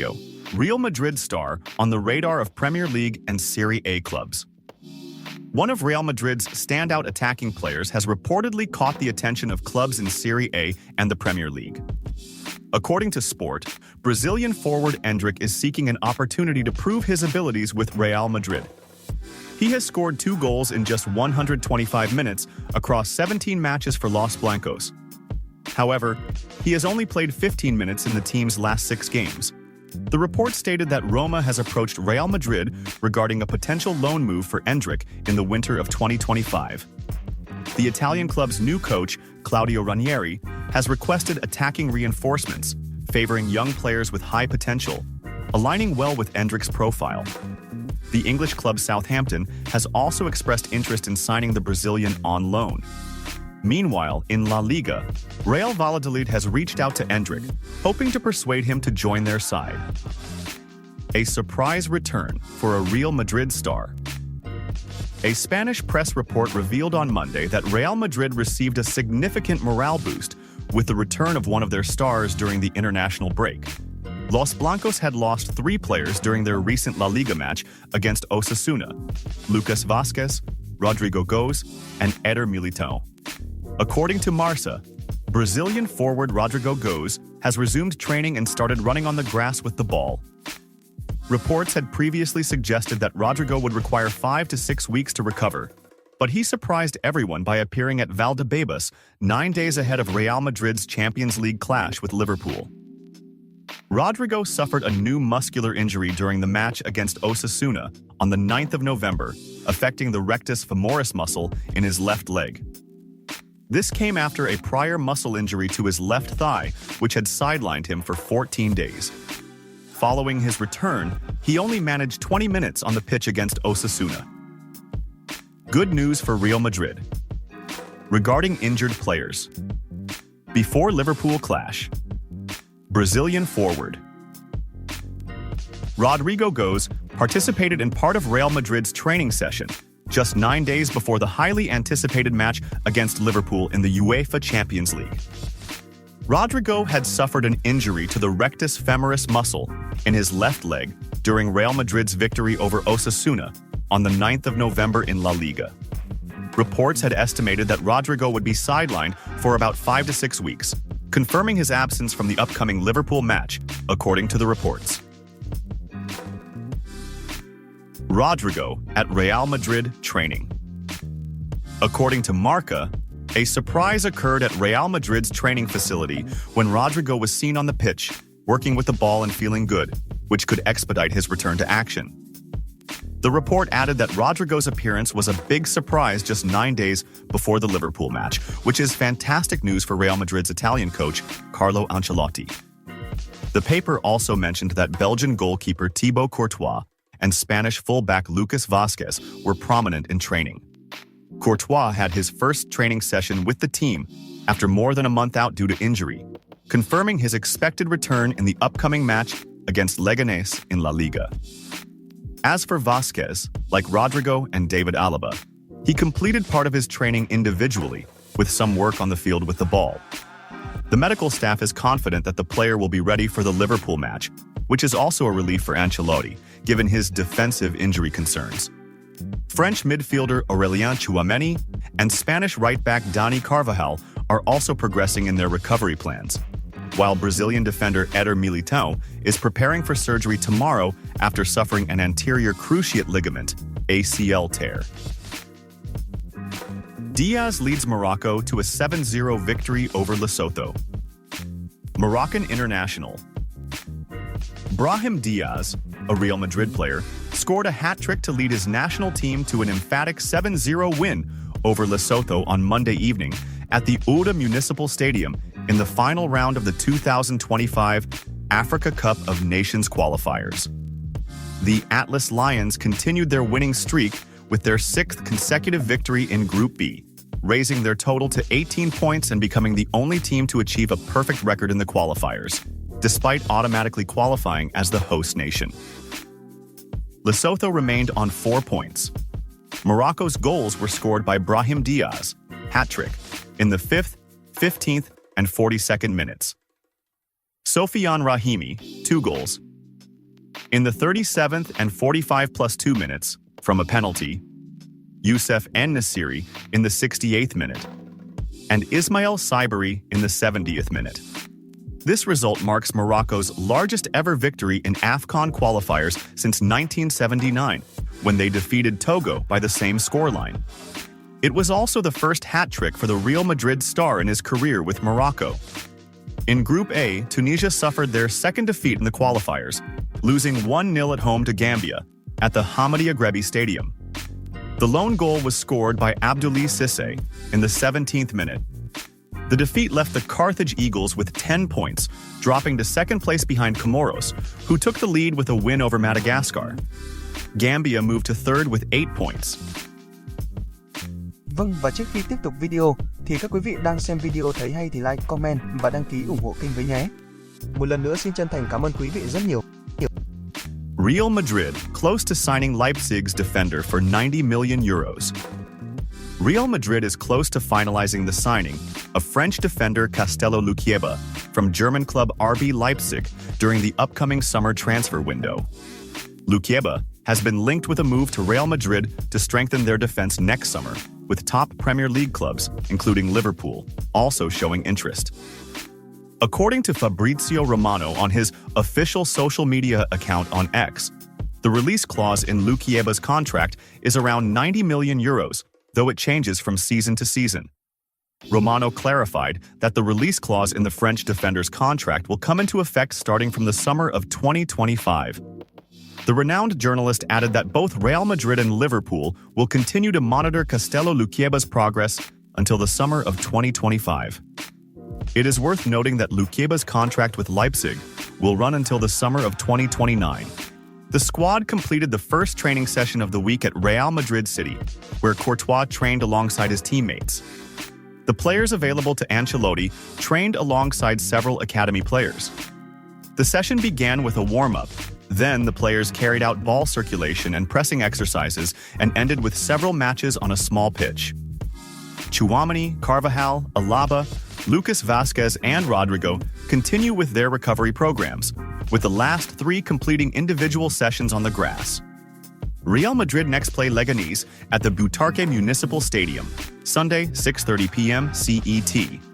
video, Real Madrid star on the radar of Premier League and Serie A clubs. One of Real Madrid's standout attacking players has reportedly caught the attention of clubs in Serie A and the Premier League. According to Sport, Brazilian forward Endrick is seeking an opportunity to prove his abilities with Real Madrid. He has scored 2 goals in just 125 minutes across 17 matches for Los Blancos. However, he has only played 15 minutes in the team's last 6 games. The report stated that Roma has approached Real Madrid regarding a potential loan move for Endrick in the winter of 2025. The Italian club's new coach, Claudio Ranieri, has requested attacking reinforcements, favoring young players with high potential, aligning well with Endrick's profile. The English club Southampton has also expressed interest in signing the Brazilian on loan. Meanwhile, in La Liga, Real Valladolid has reached out to Endrick, hoping to persuade him to join their side. A surprise return for a Real Madrid star. A Spanish press report revealed on Monday that Real Madrid received a significant morale boost with the return of one of their stars during the international break. Los Blancos had lost 3 players during their recent La Liga match against Osasuna: Lucas Vázquez, Rodrigo Goes, and Eder Militão. According to Marca, Brazilian forward Rodrigo Goes has resumed training and started running on the grass with the ball. Reports had previously suggested that Rodrigo would require 5 to 6 weeks to recover, but he surprised everyone by appearing at Valdebebas 9 days ahead of Real Madrid's Champions League clash with Liverpool. Rodrigo suffered a new muscular injury during the match against Osasuna on the 9th of November, affecting the rectus femoris muscle in his left leg. This came after a prior muscle injury to his left thigh, which had sidelined him for 14 days. Following his return, he only managed 20 minutes on the pitch against Osasuna. Good news for Real Madrid. Regarding injured players. Before Liverpool clash. Brazilian forward Rodrigo Goes participated in part of Real Madrid's training session, just 9 days before the highly anticipated match against Liverpool in the UEFA Champions League. Rodrigo had suffered an injury to the rectus femoris muscle in his left leg during Real Madrid's victory over Osasuna on the 9th of November in La Liga. Reports had estimated that Rodrigo would be sidelined for about 5 to 6 weeks, confirming his absence from the upcoming Liverpool match, according to the reports. Rodrigo at Real Madrid training. According to Marca, a surprise occurred at Real Madrid's training facility when Rodrigo was seen on the pitch, working with the ball and feeling good, which could expedite his return to action. The report added that Rodrigo's appearance was a big surprise just 9 days before the Liverpool match, which is fantastic news for Real Madrid's Italian coach, Carlo Ancelotti. The paper also mentioned that Belgian goalkeeper Thibaut Courtois and Spanish fullback Lucas Vázquez were prominent in training. Courtois had his first training session with the team after more than a month out due to injury, confirming his expected return in the upcoming match against Leganés in La Liga. As for Vázquez, like Rodrigo and David Alaba, he completed part of his training individually, with some work on the field with the ball. The medical staff is confident that the player will be ready for the Liverpool match, which is also a relief for Ancelotti, given his defensive injury concerns. French midfielder Aurélien Tchouaméni and Spanish right-back Dani Carvajal are also progressing in their recovery plans, while Brazilian defender Eder Militão is preparing for surgery tomorrow after suffering an anterior cruciate ligament (ACL) tear. Diaz leads Morocco to a 7-0 victory over Lesotho. Moroccan international Brahim Diaz, a Real Madrid player, scored a hat-trick to lead his national team to an emphatic 7-0 win over Lesotho on Monday evening at the Ouda Municipal Stadium in the final round of the 2025 Africa Cup of Nations qualifiers. The Atlas Lions continued their winning streak with their 6th consecutive victory in Group B, raising their total to 18 points and becoming the only team to achieve a perfect record in the qualifiers, despite automatically qualifying as the host nation. Lesotho remained on 4 points. Morocco's goals were scored by Brahim Diaz, hat-trick, in the 5th, 15th, and 42nd minutes. Sofiane Rahimi, 2 goals, In the 37th and 45+2 minutes, from a penalty, Youssef En-Nesyri in the 68th minute, and Ismail Saibari in the 70th minute. This result marks Morocco's largest ever victory in AFCON qualifiers since 1979, when they defeated Togo by the same scoreline. It was also the first hat-trick for the Real Madrid star in his career with Morocco. In Group A, Tunisia suffered their second defeat in the qualifiers, losing 1-0 at home to Gambia at the Hamadi Agrebi Stadium. The lone goal was scored by Abdoulaye Cissé in the 17th minute. The defeat left the Carthage Eagles with 10 points, dropping to second place behind Comoros, who took the lead with a win over Madagascar. Gambia moved to third with 8 points. Vâng, và trước khi tiếp tục video, thì các quý vị đang xem video thấy hay thì like, comment và đăng ký ủng hộ kênh với nhé. Một lần nữa xin chân thành cảm ơn quý vị rất nhiều. Real Madrid close to signing Leipzig's defender for 90 million euros. Real Madrid is close to finalizing the signing of French defender Castello Luquieba from German club RB Leipzig during the upcoming summer transfer window. Luquieba has been linked with a move to Real Madrid to strengthen their defense next summer, with top Premier League clubs, including Liverpool, also showing interest. According to Fabrizio Romano on his official social media account on X, the release clause in Luquieba's contract is around 90 million euros, though it changes from season to season. Romano clarified that the release clause in the French defender's contract will come into effect starting from the summer of 2025. The renowned journalist added that both Real Madrid and Liverpool will continue to monitor Castello Luquieba's progress until the summer of 2025. It is worth noting that Luquieba's contract with Leipzig will run until the summer of 2029. The squad completed the first training session of the week at Real Madrid City, where Courtois trained alongside his teammates. The players available to Ancelotti trained alongside several academy players. The session began with a warm-up. Then the players carried out ball circulation and pressing exercises and ended with several matches on a small pitch. Tchouaméni, Carvajal, Alaba, Lucas Vazquez, and Rodrigo continue with their recovery programs, with the last 3 completing individual sessions on the grass. Real Madrid next play Leganés at the Butarque Municipal Stadium, Sunday, 6:30 p.m. CET.